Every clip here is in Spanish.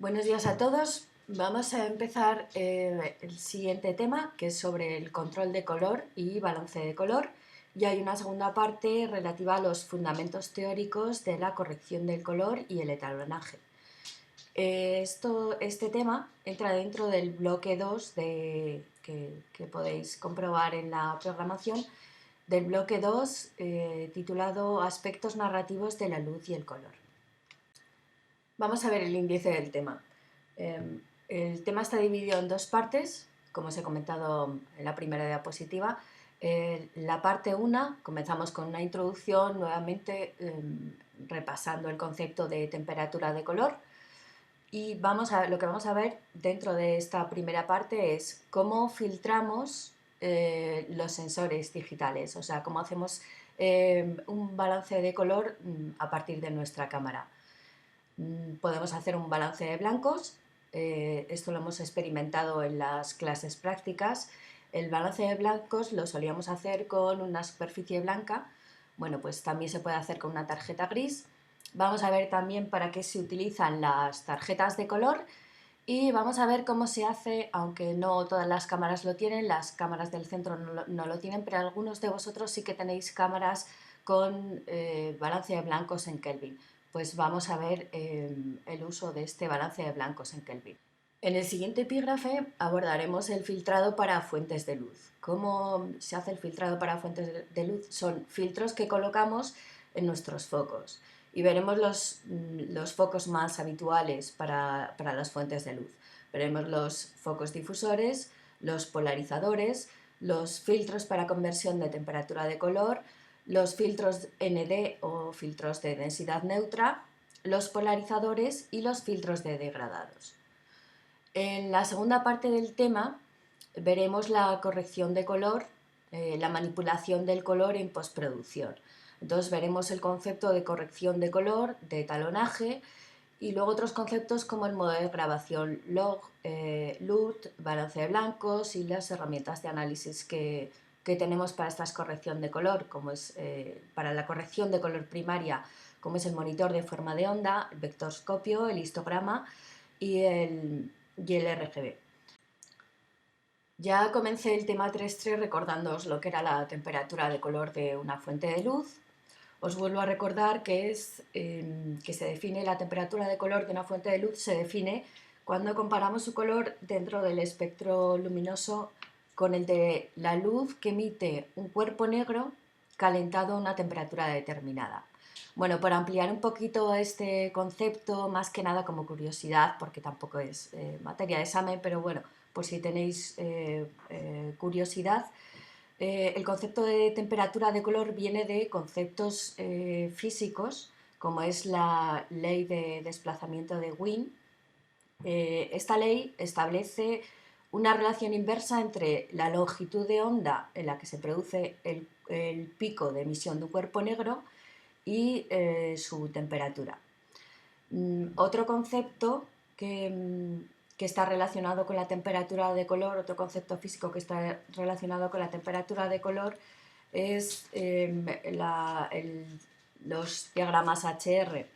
Buenos días a todos. Vamos a empezar el siguiente tema, que es sobre el control de color y balance de color. Y hay una segunda parte relativa a los fundamentos teóricos de la corrección del color y el etalonaje. Este tema entra dentro del bloque 2 que podéis comprobar en la programación, del bloque 2 titulado Aspectos narrativos de la luz y el color. Vamos a ver el índice del tema. El tema está dividido en dos partes, como os he comentado en la primera diapositiva. La parte 1, comenzamos con una introducción, nuevamente repasando el concepto de temperatura de color. Y lo que vamos a ver dentro de esta primera parte es cómo filtramos los sensores digitales, o sea, cómo hacemos un balance de color a partir de nuestra cámara. Podemos hacer un balance de blancos, esto lo hemos experimentado en las clases prácticas. El balance de blancos lo solíamos hacer con una superficie blanca, bueno, pues también se puede hacer con una tarjeta gris. Vamos a ver también para qué se utilizan las tarjetas de color y vamos a ver cómo se hace, aunque no todas las cámaras lo tienen, las cámaras del centro no lo tienen, pero algunos de vosotros sí que tenéis cámaras con balance de blancos en Kelvin. Pues vamos a ver el uso de este balance de blancos en Kelvin. En el siguiente epígrafe abordaremos el filtrado para fuentes de luz. ¿Cómo se hace el filtrado para fuentes de luz? Son filtros que colocamos en nuestros focos y veremos los focos más habituales para las fuentes de luz. Veremos los focos difusores, los polarizadores, los filtros para conversión de temperatura de color, los filtros ND o filtros de densidad neutra, los polarizadores y los filtros de degradados. En la segunda parte del tema veremos la corrección de color, la manipulación del color en postproducción. Entonces veremos el concepto de corrección de color, de etalonaje y luego otros conceptos como el modo de grabación log, LUT, balance de blancos y las herramientas de análisis que tenemos para esta corrección de color, como es para la corrección de color primaria, como es el monitor de forma de onda, el vectorscopio, el histograma y el RGB. Ya comencé el tema 3.3 recordándoos lo que era la temperatura de color de una fuente de luz. Os vuelvo a recordar que se define la temperatura de color de una fuente de luz, se define cuando comparamos su color dentro del espectro luminoso con el de la luz que emite un cuerpo negro calentado a una temperatura determinada. Bueno, por ampliar un poquito este concepto, más que nada como curiosidad, porque tampoco es materia de examen, pero bueno, por si tenéis curiosidad, el concepto de temperatura de color viene de conceptos físicos, como es la ley de desplazamiento de Wien. Esta ley establece una relación inversa entre la longitud de onda en la que se produce el pico de emisión de un cuerpo negro y su temperatura. Otro concepto que está relacionado con la temperatura de color, otro concepto físico que está relacionado con la temperatura de color es los diagramas HR.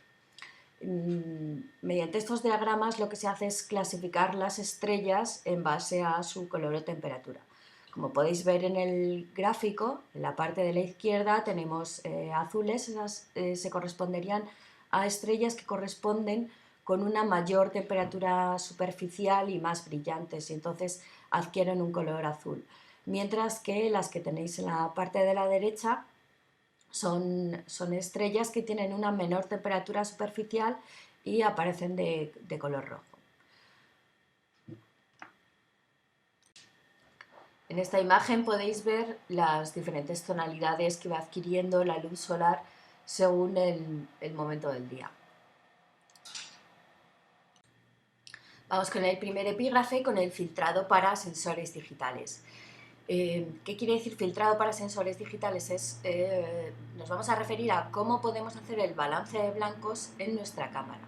Mediante estos diagramas lo que se hace es clasificar las estrellas en base a su color o temperatura. Como podéis ver en el gráfico, en la parte de la izquierda tenemos azules, esas se corresponderían a estrellas que corresponden con una mayor temperatura superficial y más brillantes, y entonces adquieren un color azul. Mientras que las que tenéis en la parte de la derecha son estrellas que tienen una menor temperatura superficial y aparecen de color rojo. En esta imagen podéis ver las diferentes tonalidades que va adquiriendo la luz solar según el momento del día. Vamos con el primer epígrafe, con el filtrado para sensores digitales. ¿Qué quiere decir filtrado para sensores digitales? Nos vamos a referir a cómo podemos hacer el balance de blancos en nuestra cámara.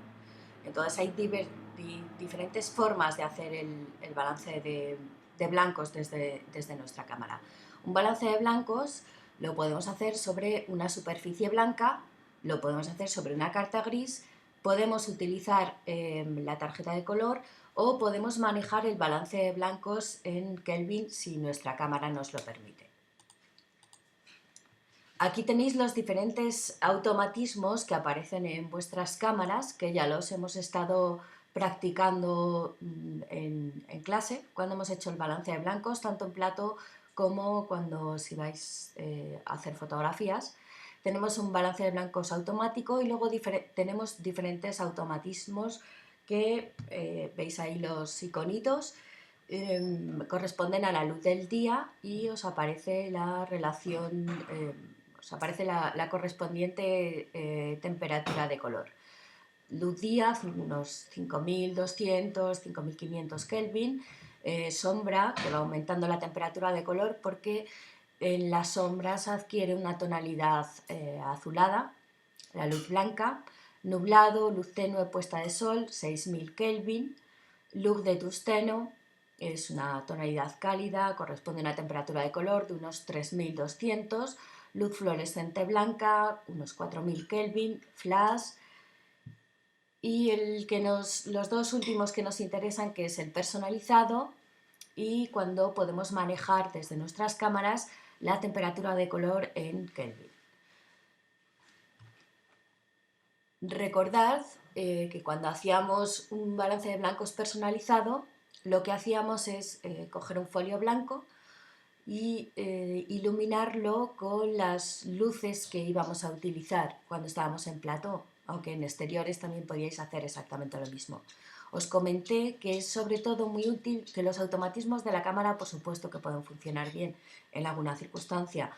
Entonces hay diferentes formas de hacer el balance de blancos desde nuestra cámara. Un balance de blancos lo podemos hacer sobre una superficie blanca, lo podemos hacer sobre una carta gris, Podemos utilizar la tarjeta de color o podemos manejar el balance de blancos en Kelvin si nuestra cámara nos lo permite. Aquí tenéis los diferentes automatismos que aparecen en vuestras cámaras, que ya los hemos estado practicando en clase, cuando hemos hecho el balance de blancos, tanto en plato como cuando si vais a hacer fotografías. Tenemos un balance de blancos automático y luego tenemos diferentes automatismos que veis ahí los iconitos, corresponden a la luz del día y os aparece la relación, os aparece la correspondiente temperatura de color. Luz día, unos 5200, 5500 Kelvin, sombra, que va aumentando la temperatura de color porque en las sombras adquiere una tonalidad azulada, la luz blanca, nublado, luz tenue puesta de sol, 6000 Kelvin, luz de tusteno, es una tonalidad cálida, corresponde a una temperatura de color de unos 3200, luz fluorescente blanca, unos 4000 Kelvin, flash, y los dos últimos que nos interesan, que es el personalizado y cuando podemos manejar desde nuestras cámaras la temperatura de color en Kelvin. Recordad que cuando hacíamos un balance de blancos personalizado, lo que hacíamos es coger un folio blanco y iluminarlo con las luces que íbamos a utilizar cuando estábamos en plató, aunque en exteriores también podíais hacer exactamente lo mismo. Os comenté que es sobre todo muy útil que los automatismos de la cámara, por supuesto que pueden funcionar bien en alguna circunstancia.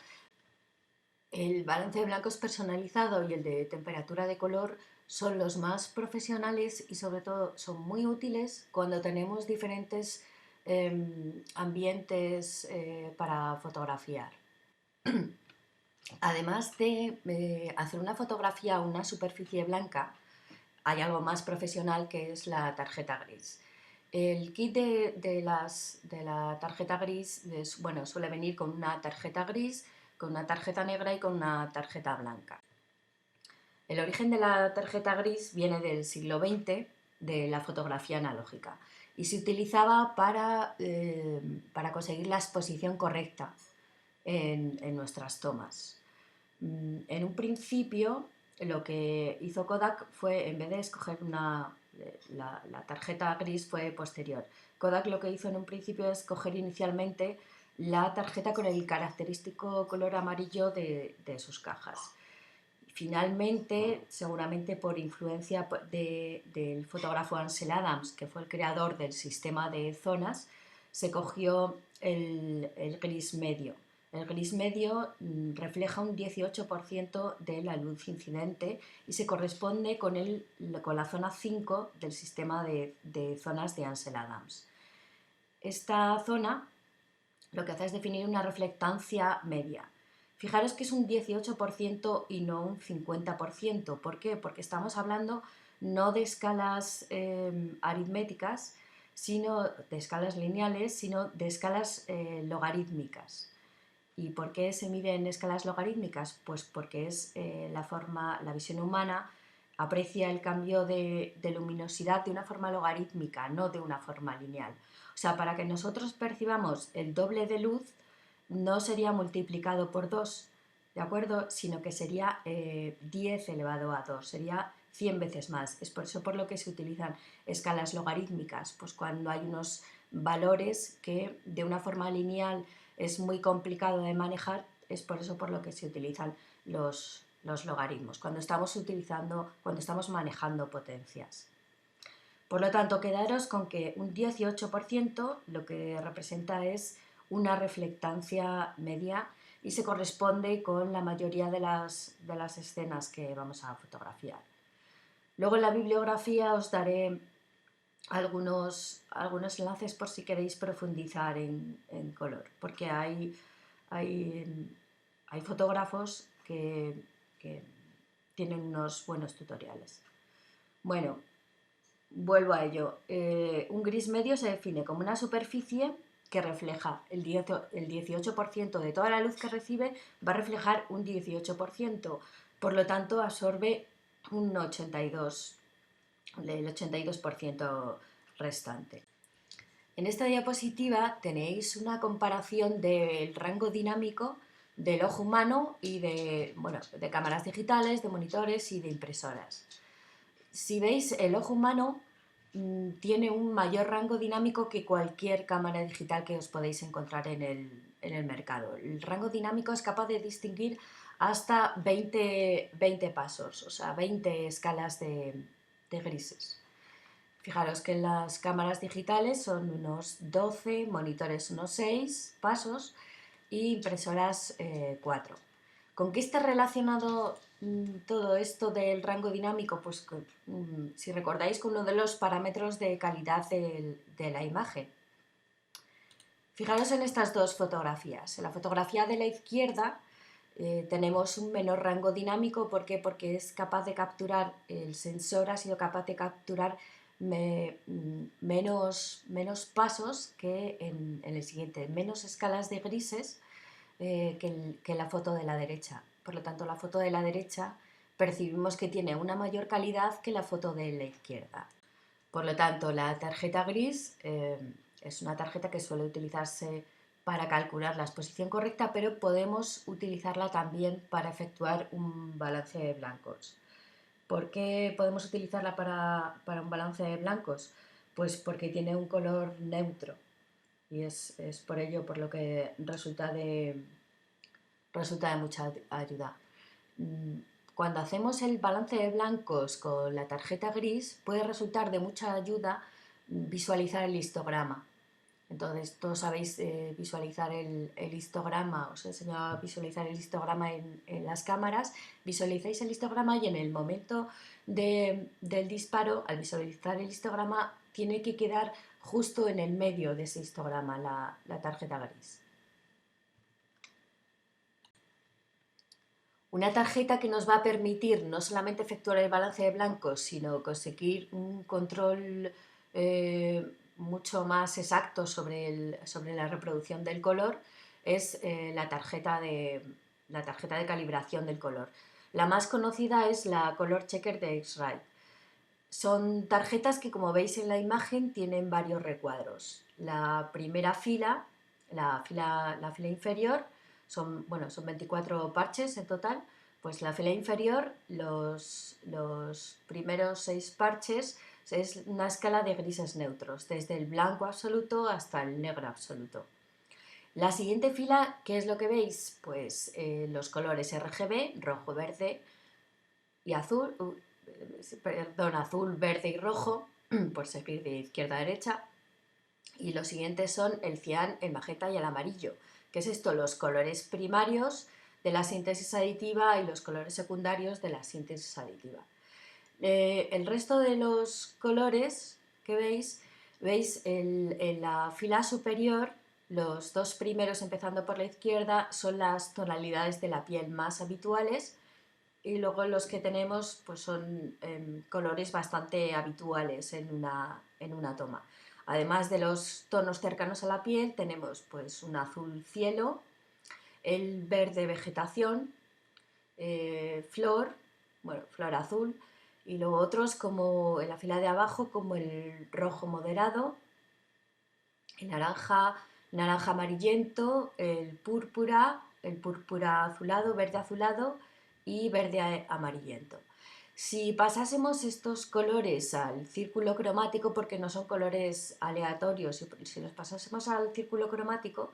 El balance de blancos personalizado y el de temperatura de color son los más profesionales y sobre todo son muy útiles cuando tenemos diferentes ambientes para fotografiar. Además de hacer una fotografía a una superficie blanca, hay algo más profesional que es la tarjeta gris. El kit de la tarjeta gris suele venir con una tarjeta gris, con una tarjeta negra y con una tarjeta blanca. El origen de la tarjeta gris viene del siglo XX, de la fotografía analógica, y se utilizaba para conseguir la exposición correcta en nuestras tomas. En un principio, lo que hizo Kodak fue, en vez de escoger la tarjeta gris, fue posterior. Kodak lo que hizo en un principio es coger inicialmente la tarjeta con el característico color amarillo de sus cajas. Finalmente, seguramente por influencia del fotógrafo Ansel Adams, que fue el creador del sistema de zonas, se cogió el gris medio. El gris medio refleja un 18% de la luz incidente y se corresponde con la zona 5 del sistema de zonas de Ansel Adams. Esta zona lo que hace es definir una reflectancia media. Fijaros que es un 18% y no un 50%. ¿Por qué? Porque estamos hablando no de escalas aritméticas, sino de escalas lineales, sino de escalas logarítmicas. ¿Y por qué se mide en escalas logarítmicas? Pues porque es la visión humana aprecia el cambio de luminosidad de una forma logarítmica, no de una forma lineal. O sea, para que nosotros percibamos el doble de luz, no sería multiplicado por 2, ¿de acuerdo? Sino que sería 10 elevado a 2, sería 100 veces más. Es por eso por lo que se utilizan escalas logarítmicas, pues cuando hay unos valores que de una forma lineal es muy complicado de manejar, es por eso por lo que se utilizan los logaritmos, cuando estamos manejando potencias. Por lo tanto, quedaros con que un 18% lo que representa es una reflectancia media y se corresponde con la mayoría de las escenas que vamos a fotografiar. Luego en la bibliografía os daré algunos enlaces por si queréis profundizar en color, porque hay fotógrafos que tienen unos buenos tutoriales. Bueno, vuelvo a ello. Un gris medio se define como una superficie que refleja el 18% de toda la luz que recibe, va a reflejar un 18%, por lo tanto absorbe un 82%. el 82% restante. En esta diapositiva tenéis una comparación del rango dinámico del ojo humano y de cámaras digitales, de monitores y de impresoras. Si veis, el ojo humano tiene un mayor rango dinámico que cualquier cámara digital que os podéis encontrar en el mercado. El rango dinámico es capaz de distinguir hasta 20 pasos, o sea, 20 escalas de grises. Fijaros que en las cámaras digitales son unos 12, monitores unos 6 pasos y impresoras 4. ¿Con qué está relacionado todo esto del rango dinámico? Pues si recordáis, con uno de los parámetros de calidad de la imagen. Fijaros en estas dos fotografías. En la fotografía de la izquierda tenemos un menor rango dinámico. ¿Por qué? Porque es capaz de capturar, el sensor ha sido capaz de capturar menos pasos que en el siguiente, menos escalas de grises que la foto de la derecha. Por lo tanto, la foto de la derecha percibimos que tiene una mayor calidad que la foto de la izquierda. Por lo tanto, la tarjeta gris es una tarjeta que suele utilizarse para calcular la exposición correcta, pero podemos utilizarla también para efectuar un balance de blancos. ¿Por qué podemos utilizarla para un balance de blancos? Pues porque tiene un color neutro y es por ello por lo que resulta de mucha ayuda. Cuando hacemos el balance de blancos con la tarjeta gris, puede resultar de mucha ayuda visualizar el histograma. Entonces, todos sabéis visualizar el histograma, os he enseñado a visualizar el histograma en las cámaras. Visualizáis el histograma y en el momento del disparo, al visualizar el histograma, tiene que quedar justo en el medio de ese histograma la tarjeta gris. Una tarjeta que nos va a permitir no solamente efectuar el balance de blancos, sino conseguir un control mucho más exacto sobre la reproducción del color, es la tarjeta de calibración del color. La más conocida es la Color Checker de X-Rite. Son tarjetas que, como veis en la imagen, tienen varios recuadros. La primera fila, la fila inferior, son 24 parches en total. Pues la fila inferior, los primeros 6 parches, es una escala de grises neutros, desde el blanco absoluto hasta el negro absoluto. La siguiente fila, ¿qué es lo que veis? Pues los colores RGB, rojo, verde y azul, azul, verde y rojo, por seguir de izquierda a derecha. Y los siguientes son el cian, el magenta y el amarillo. ¿Qué es esto? Los colores primarios de la síntesis aditiva y los colores secundarios de la síntesis aditiva. El resto de los colores que veis en la fila superior, los dos primeros empezando por la izquierda son las tonalidades de la piel más habituales, y luego los que tenemos pues son colores bastante habituales en una toma. Además de los tonos cercanos a la piel, tenemos pues un azul cielo, el verde vegetación, flor azul, y luego otros como en la fila de abajo, como el rojo moderado, el naranja amarillento, el púrpura azulado, verde azulado y verde amarillento. Si pasásemos estos colores al círculo cromático, porque no son colores aleatorios, si los pasásemos al círculo cromático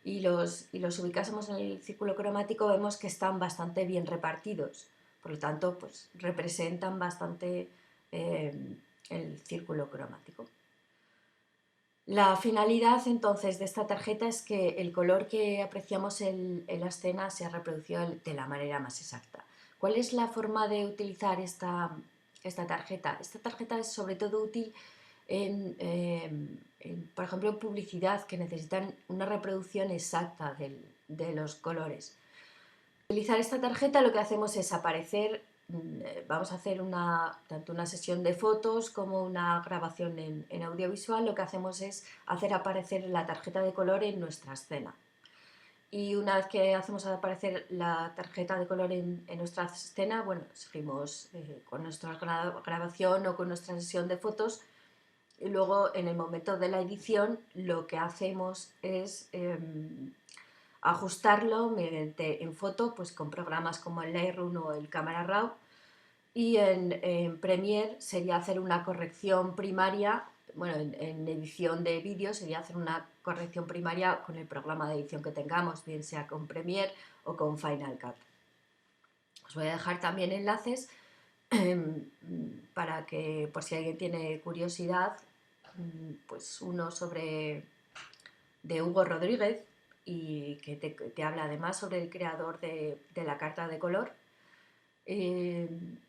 y los ubicásemos en el círculo cromático, vemos que están bastante bien repartidos. Por lo tanto, pues representan bastante el círculo cromático. La finalidad entonces de esta tarjeta es que el color que apreciamos en la escena sea reproducido de la manera más exacta. ¿Cuál es la forma de utilizar esta tarjeta? Esta tarjeta es sobre todo útil por ejemplo, en publicidad, que necesitan una reproducción exacta de los colores. Para utilizar esta tarjeta lo que hacemos es vamos a hacer tanto una sesión de fotos como una grabación en audiovisual. Lo que hacemos es hacer aparecer la tarjeta de color en nuestra escena. Y una vez que hacemos aparecer la tarjeta de color en nuestra escena, bueno, seguimos con nuestra grabación o con nuestra sesión de fotos. Y luego, en el momento de la edición, lo que hacemos es ajustarlo mediante en foto, pues con programas como el Lightroom o el Camera Raw. Y en Premiere sería hacer una corrección primaria, bueno, en edición de vídeo sería hacer una corrección primaria con el programa de edición que tengamos, bien sea con Premiere o con Final Cut. Os voy a dejar también enlaces para que, por si alguien tiene curiosidad, pues uno de Hugo Rodríguez, y que te habla además sobre el creador de la carta de color, y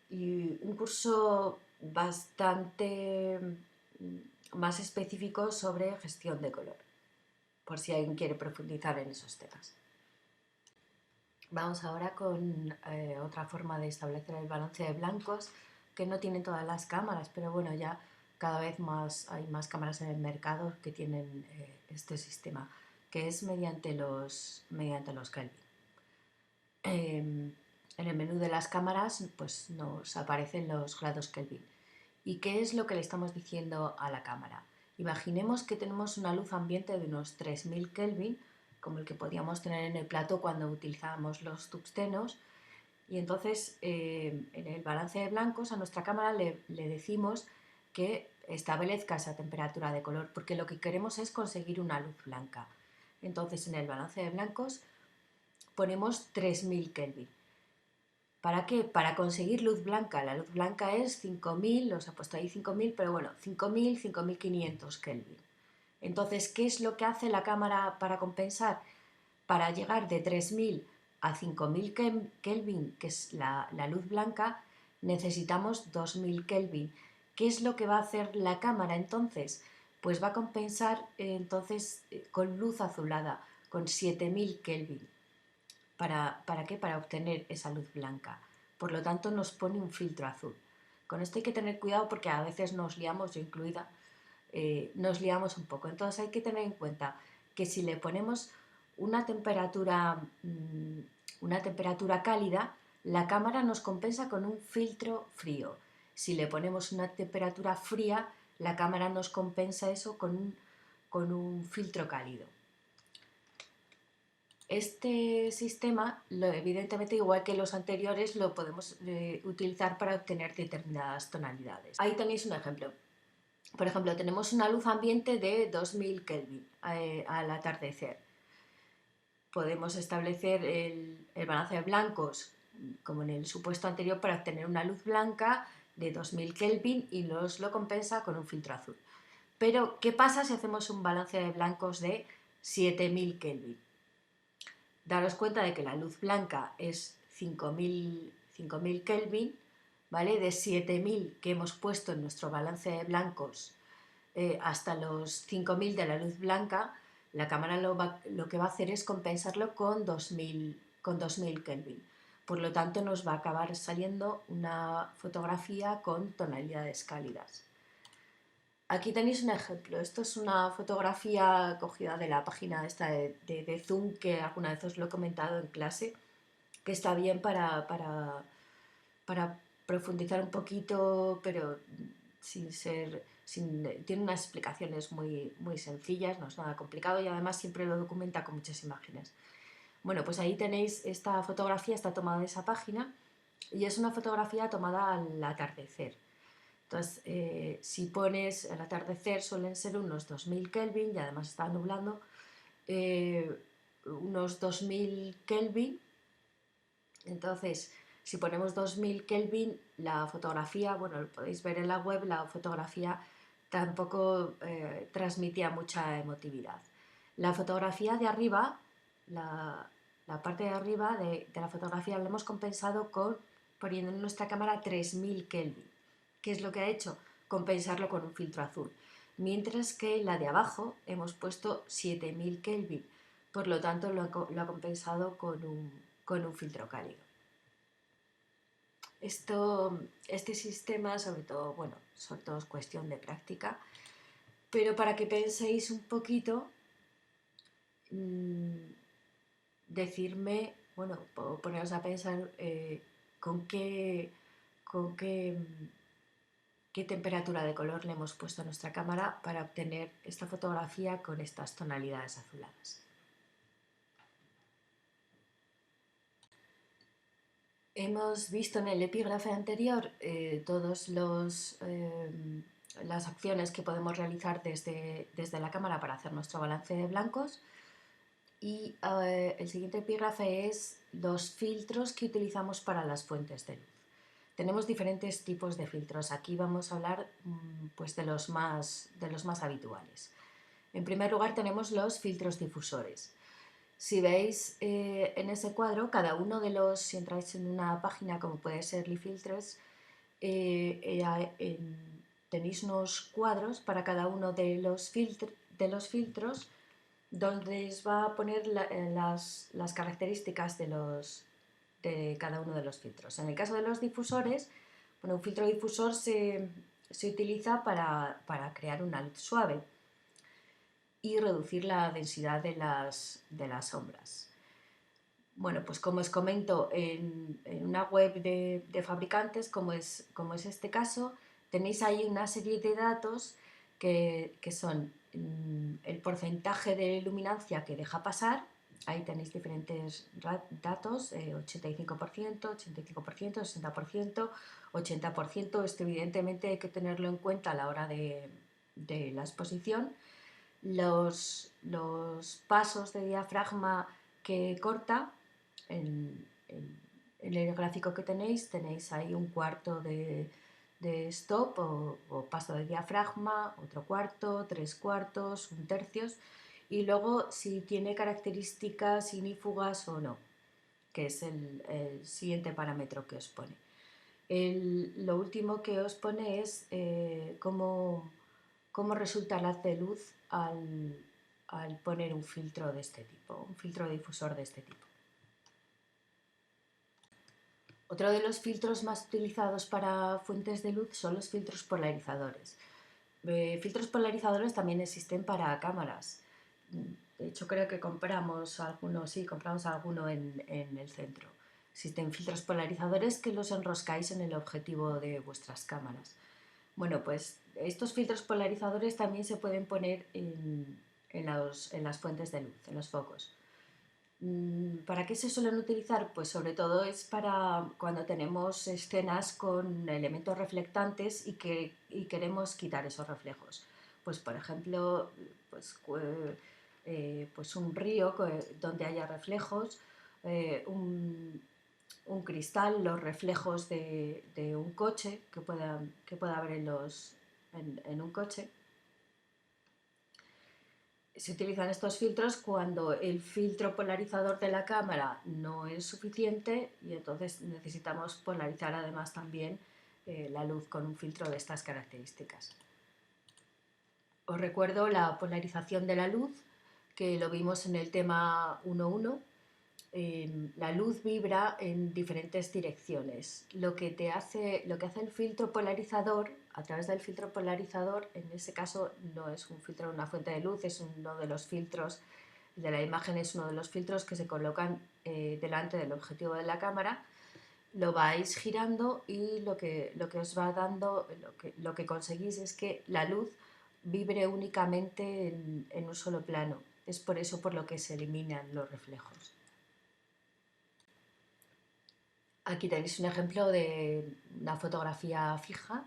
un curso bastante más específico sobre gestión de color, por si alguien quiere profundizar en esos temas. Vamos ahora con otra forma de establecer el balance de blancos, que no tienen todas las cámaras, pero bueno, ya cada vez más hay más cámaras en el mercado que tienen este sistema, que es mediante los Kelvin. En el menú de las cámaras pues nos aparecen los grados Kelvin. ¿Y qué es lo que le estamos diciendo a la cámara? Imaginemos que tenemos una luz ambiente de unos 3000 Kelvin, como el que podíamos tener en el plato cuando utilizábamos los tungstenos, y entonces en el balance de blancos a nuestra cámara le decimos que establezca esa temperatura de color, porque lo que queremos es conseguir una luz blanca. Entonces en el balance de blancos ponemos 3000 Kelvin. ¿Para qué? Para conseguir luz blanca. La luz blanca es 5000, os he puesto ahí 5000, pero bueno, 5000, 5500 Kelvin. Entonces, ¿qué es lo que hace la cámara para compensar? Para llegar de 3000 a 5000 Kelvin, que es la luz blanca, necesitamos 2000 Kelvin. ¿Qué es lo que va a hacer la cámara entonces? Pues va a compensar entonces con luz azulada, con 7000 Kelvin. ¿Para qué? Para obtener esa luz blanca. Por lo tanto, nos pone un filtro azul. Con esto hay que tener cuidado porque a veces nos liamos, yo incluida, nos liamos un poco. Entonces hay que tener en cuenta que si le ponemos una una temperatura cálida, la cámara nos compensa con un filtro frío. Si le ponemos una temperatura fría, la cámara nos compensa eso con un filtro cálido. Este sistema, evidentemente, igual que los anteriores, lo podemos utilizar para obtener determinadas tonalidades. Ahí tenéis un ejemplo. Por ejemplo, tenemos una luz ambiente de 2000 Kelvin al atardecer. Podemos establecer el balance de blancos, como en el supuesto anterior, para obtener una luz blanca de 2000 Kelvin y nos lo compensa con un filtro azul. Pero, ¿qué pasa si hacemos un balance de blancos de 7000 Kelvin? Daros cuenta de que la luz blanca es 5000 Kelvin, ¿vale? De 7000 que hemos puesto en nuestro balance de blancos hasta los 5000 de la luz blanca, la cámara lo que va a hacer es compensarlo con 2000 Kelvin. Por lo tanto, nos va a acabar saliendo una fotografía con tonalidades cálidas. Aquí tenéis un ejemplo. Esto es una fotografía cogida de la página esta de Zoom, que alguna vez os lo he comentado en clase, que está bien para profundizar un poquito, pero tiene unas explicaciones muy sencillas, no es nada complicado, y además siempre lo documenta con muchas imágenes. Bueno, pues ahí tenéis esta fotografía, está tomada de esa página, y es una fotografía tomada al atardecer. Entonces, si pones el atardecer, suelen ser unos 2000 Kelvin, y además está nublando, unos 2000 Kelvin. Entonces, si ponemos 2000 Kelvin, la fotografía, bueno, lo podéis ver en la web, la fotografía tampoco transmitía mucha emotividad. La fotografía de arriba, la parte de arriba de la fotografía la hemos compensado poniendo en nuestra cámara 3000 Kelvin. ¿Qué es lo que ha hecho? Compensarlo con un filtro azul. Mientras que la de abajo hemos puesto 7000 Kelvin. Por lo tanto, lo ha compensado con un filtro cálido. Este sistema, sobre todo es cuestión de práctica, pero para que penséis un poquito, decirme, bueno, poneros a pensar con qué, con qué, qué temperatura de color le hemos puesto a nuestra cámara para obtener esta fotografía con estas tonalidades azuladas. Hemos visto en el epígrafe anterior todas las acciones que podemos realizar desde la cámara para hacer nuestro balance de blancos, y el siguiente epígrafe es los filtros que utilizamos para las fuentes de luz. Tenemos diferentes tipos de filtros. Aquí vamos a hablar pues de los más habituales. En primer lugar tenemos los filtros difusores. Si veis en ese cuadro, cada uno de los, si entráis en una página como puede ser LiFiltres, tenéis unos cuadros para cada uno de los filtros donde os va a poner las características de cada uno de los filtros. En el caso de los difusores, bueno, un filtro difusor se utiliza para crear una luz suave y reducir la densidad de las sombras. Bueno, pues como os comento, en una web de fabricantes, como es este caso, tenéis ahí una serie de datos que son el porcentaje de luminancia que deja pasar. Ahí tenéis diferentes datos, 85%, 85%, 60%, 80%. Esto evidentemente hay que tenerlo en cuenta a la hora de la exposición. Los pasos de diafragma que corta, en el gráfico que tenéis ahí un cuarto de stop o paso de diafragma, otro cuarto, 3/4, 1/3, y luego si tiene características ignífugas o no, que es el siguiente parámetro que os pone. Lo último que os pone es cómo resulta el haz de luz al poner un filtro de este tipo, un filtro difusor de este tipo. Otro de los filtros más utilizados para fuentes de luz son los filtros polarizadores. Filtros polarizadores también existen para cámaras. De hecho, creo que compramos alguno en el centro. Existen filtros polarizadores que los enroscáis en el objetivo de vuestras cámaras. Bueno, pues estos filtros polarizadores también se pueden poner en las fuentes de luz, en los focos. ¿Para qué se suelen utilizar? Pues sobre todo es para cuando tenemos escenas con elementos reflectantes y queremos quitar esos reflejos. Pues por ejemplo, pues un río donde haya reflejos, un cristal, los reflejos de un coche que pueda haber en un coche. Se utilizan estos filtros cuando el filtro polarizador de la cámara no es suficiente y entonces necesitamos polarizar además también la luz con un filtro de estas características. Os recuerdo la polarización de la luz, que lo vimos en el tema 1.1. La luz vibra en diferentes direcciones. Lo que hace el filtro polarizador, a través del filtro polarizador, en ese caso no es un filtro de una fuente de luz, es uno de los filtros de la imagen, es uno de los filtros que se colocan delante del objetivo de la cámara. Lo vais girando y lo que os va dando, lo que conseguís es que la luz vibre únicamente en un solo plano. Es por eso por lo que se eliminan los reflejos. Aquí tenéis un ejemplo de una fotografía fija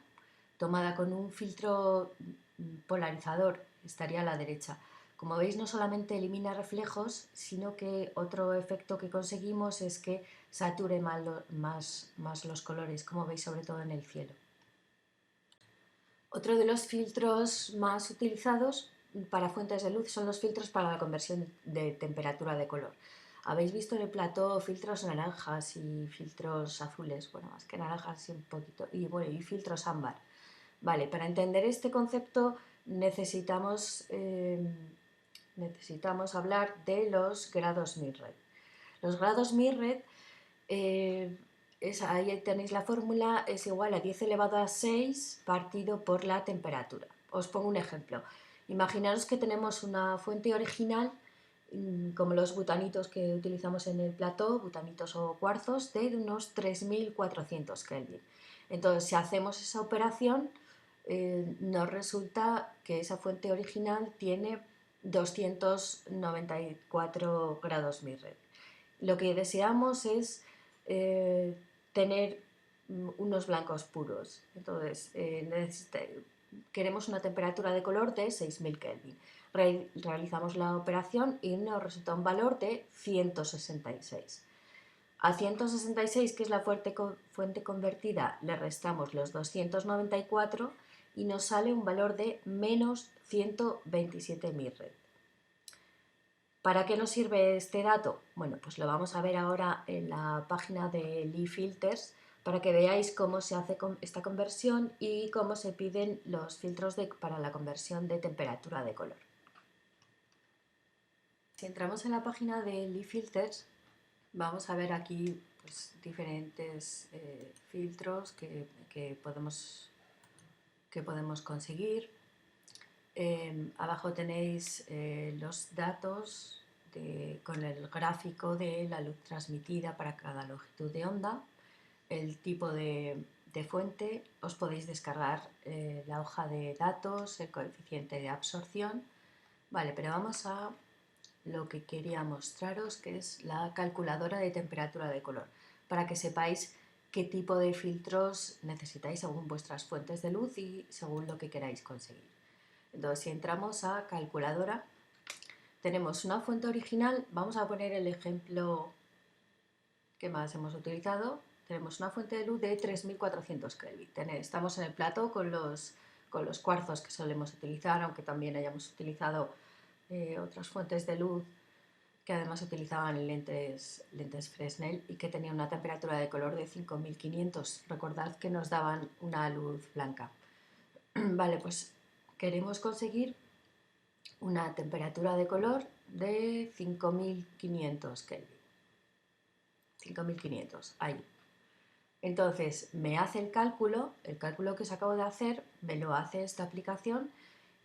tomada con un filtro polarizador, estaría a la derecha. Como veis, no solamente elimina reflejos, sino que otro efecto que conseguimos es que sature más los colores, como veis sobre todo en el cielo. Otro de los filtros más utilizados para fuentes de luz son los filtros para la conversión de temperatura de color. Habéis visto en el plató filtros naranjas y filtros azules, bueno, más que naranjas y un poquito, y filtros ámbar. Vale, para entender este concepto necesitamos hablar de los grados Milred. Los grados Milred, ahí tenéis la fórmula, es igual a 10 elevado a 6 partido por la temperatura. Os pongo un ejemplo. Imaginaros que tenemos una fuente original como los butanitos que utilizamos en el plató, butanitos o cuarzos, de unos 3400 Kelvin. Entonces, si hacemos esa operación, nos resulta que esa fuente original tiene 294 grados Milred. Lo que deseamos es tener unos blancos puros. Entonces, queremos una temperatura de color de 6000 Kelvin. Realizamos la operación y nos resulta un valor de 166. A 166, que es la fuente convertida, le restamos los 294 y nos sale un valor de menos 127 Milred. ¿Para qué nos sirve este dato? Bueno, pues lo vamos a ver ahora en la página de Lee Filters para que veáis cómo se hace esta conversión y cómo se piden los filtros para la conversión de temperatura de color. Si entramos en la página de Lee Filters, vamos a ver aquí pues, diferentes filtros que podemos conseguir. Abajo tenéis los datos con el gráfico de la luz transmitida para cada longitud de onda, el tipo de fuente. Os podéis descargar la hoja de datos, el coeficiente de absorción. Vale, pero vamos a lo que quería mostraros, que es la calculadora de temperatura de color, para que sepáis qué tipo de filtros necesitáis según vuestras fuentes de luz y según lo que queráis conseguir. Entonces, si entramos a calculadora, tenemos una fuente original. Vamos a poner el ejemplo que más hemos utilizado. Tenemos una fuente de luz de 3400 Kelvin. Estamos en el plato con los cuarzos que solemos utilizar, aunque también hayamos utilizado otras fuentes de luz que además utilizaban lentes Fresnel y que tenían una temperatura de color de 5500. Recordad que nos daban una luz blanca. Vale, pues queremos conseguir una temperatura de color de 5500 Kelvin. 5500, ahí. Entonces me hace el cálculo que os acabo de hacer, me lo hace esta aplicación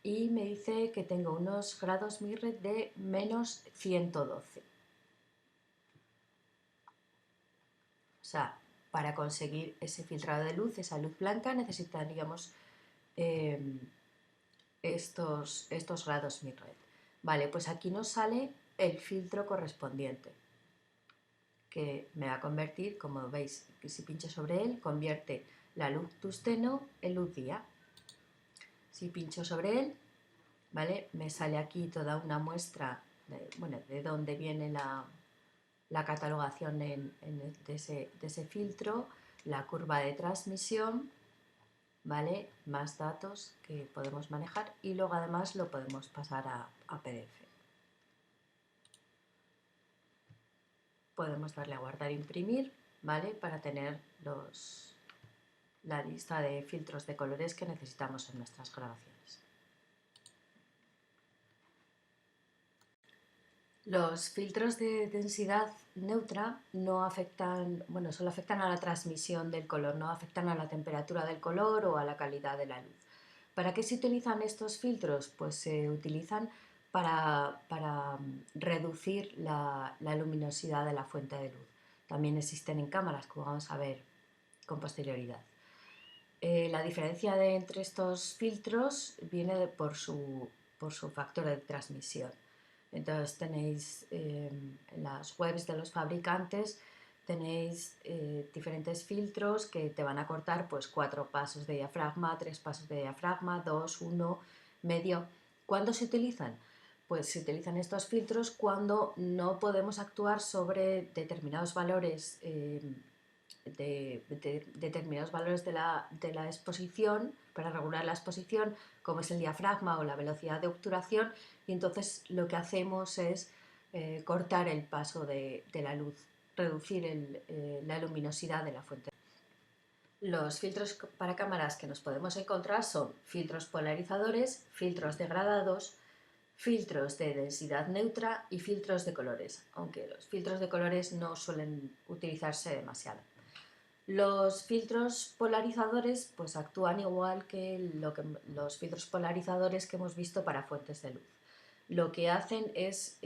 y me dice que tengo unos grados Milred de menos 112. O sea, para conseguir ese filtrado de luz, esa luz blanca, necesitaríamos estos grados Milred. Vale, pues aquí nos sale el filtro correspondiente, que me va a convertir, como veis, que si pincho sobre él, convierte la luz tungsteno en luz día. Si pincho sobre él, ¿vale? Me sale aquí toda una muestra de dónde viene la catalogación de ese filtro, la curva de transmisión, ¿vale? Más datos que podemos manejar y luego además lo podemos pasar a PDF. Podemos darle a guardar e imprimir, ¿vale? Para tener la lista de filtros de colores que necesitamos en nuestras grabaciones. Los filtros de densidad neutra no afectan, solo afectan a la transmisión del color, no afectan a la temperatura del color o a la calidad de la luz. ¿Para qué se utilizan estos filtros? Pues se utilizan para reducir la luminosidad de la fuente de luz. También existen en cámaras, como vamos a ver con posterioridad. La diferencia entre estos filtros viene por su factor de transmisión. Entonces tenéis en las webs de los fabricantes tenéis diferentes filtros que te van a cortar pues 4 pasos de diafragma, 3 pasos de diafragma, 2, 1, medio. ¿Cuándo se utilizan? Pues se utilizan estos filtros cuando no podemos actuar sobre determinados valores determinados valores de la exposición para regular la exposición, como es el diafragma o la velocidad de obturación, y entonces lo que hacemos es cortar el paso de la luz, reducir la luminosidad de la fuente. Los filtros para cámaras que nos podemos encontrar son filtros polarizadores, filtros degradados, filtros de densidad neutra y filtros de colores, aunque los filtros de colores no suelen utilizarse demasiado. Los filtros polarizadores pues actúan igual que los filtros polarizadores que hemos visto para fuentes de luz. lo que hacen es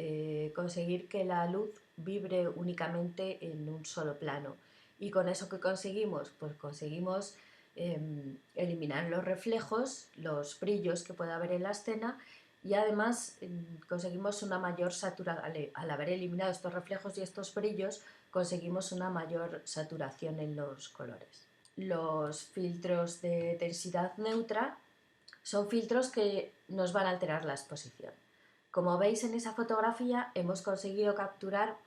conseguir que la luz vibre únicamente en un solo plano. ¿Y con eso qué conseguimos? Pues conseguimos eliminar los reflejos, los brillos que pueda haber en la escena, y además conseguimos una mayor saturación. Al haber eliminado estos reflejos y estos brillos, conseguimos una mayor saturación en los colores. Los filtros de densidad neutra son filtros que nos van a alterar la exposición. Como veis en esa fotografía hemos conseguido capturar,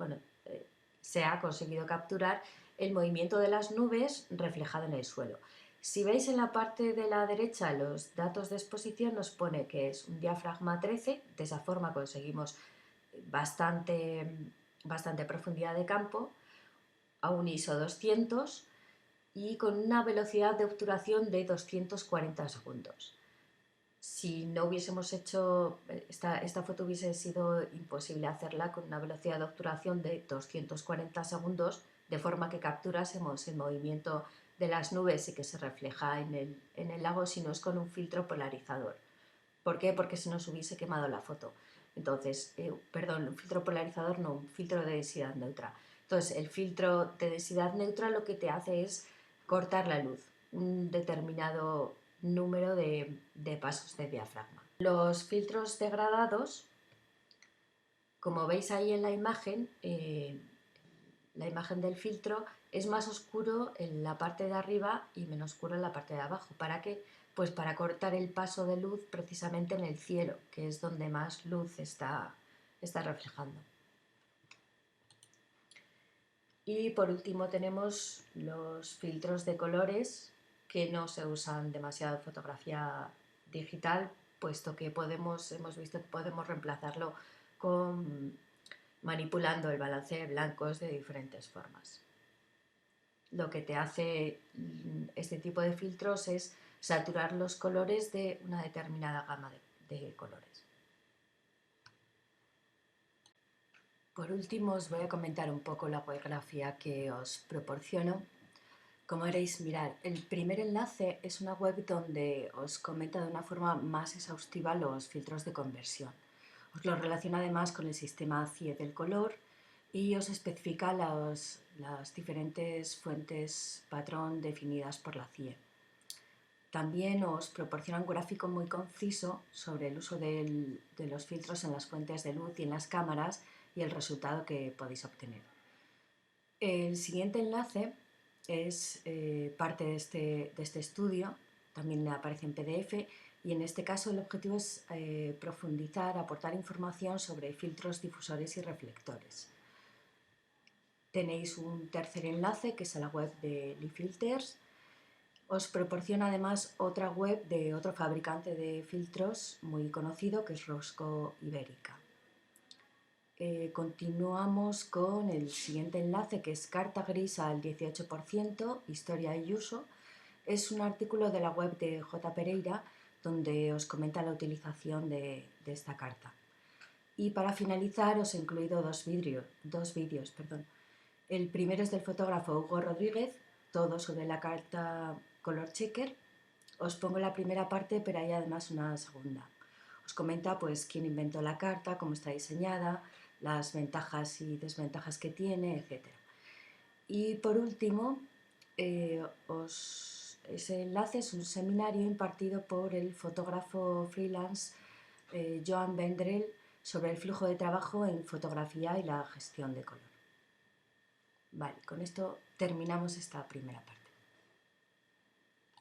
se ha conseguido capturar el movimiento de las nubes reflejado en el suelo. Si veis en la parte de la derecha los datos de exposición, nos pone que es un diafragma 13, de esa forma conseguimos bastante profundidad de campo, a un ISO 200 y con una velocidad de obturación de 240 segundos. Si no hubiésemos hecho, esta foto hubiese sido imposible hacerla con una velocidad de obturación de 240 segundos, de forma que capturásemos el movimiento de las nubes y que se refleja en el lago, si no es con un filtro polarizador. ¿Por qué? Porque se nos hubiese quemado la foto. Entonces, perdón, un filtro polarizador no, un filtro de densidad neutra. Entonces, el filtro de densidad neutra lo que te hace es cortar la luz, un determinado número de pasos de diafragma. Los filtros degradados, como veis ahí en la imagen del filtro es más oscuro en la parte de arriba y menos oscuro en la parte de abajo. ¿Para qué? Pues para cortar el paso de luz precisamente en el cielo, que es donde más luz está reflejando. Y por último tenemos los filtros de colores, que no se usan demasiado en fotografía digital, puesto que hemos visto que podemos reemplazarlo manipulando el balance de blancos de diferentes formas. Lo que te hace este tipo de filtros es saturar los colores de una determinada gama de colores. Por último, os voy a comentar un poco la webgrafía que os proporciono. Como veréis, mirad, el primer enlace es una web donde os comenta de una forma más exhaustiva los filtros de conversión. Os lo relaciona además con el sistema CIE del color y os especifica las diferentes fuentes patrón definidas por la CIE. También os proporciona un gráfico muy conciso sobre el uso de los filtros en las fuentes de luz y en las cámaras y el resultado que podéis obtener. El siguiente enlace es parte de este estudio, también aparece en PDF, y en este caso el objetivo es profundizar, aportar información sobre filtros, difusores y reflectores. Tenéis un tercer enlace que es a la web de LeFilters. Os proporciona además otra web de otro fabricante de filtros muy conocido que es Rosco Ibérica. Continuamos con el siguiente enlace que es Carta Gris al 18%, Historia y Uso. Es un artículo de la web de J. Pereira donde os comenta la utilización de esta carta. Y para finalizar os he incluido dos vídeos. El primero es del fotógrafo Hugo Rodríguez, todo sobre la carta Color Checker. Os pongo la primera parte, pero hay además una segunda. Os comenta pues quién inventó la carta, cómo está diseñada, las ventajas y desventajas que tiene, etc. Y por último, ese enlace es un seminario impartido por el fotógrafo freelance Joan Vendrell sobre el flujo de trabajo en fotografía y la gestión de color. Vale, con esto terminamos esta primera parte.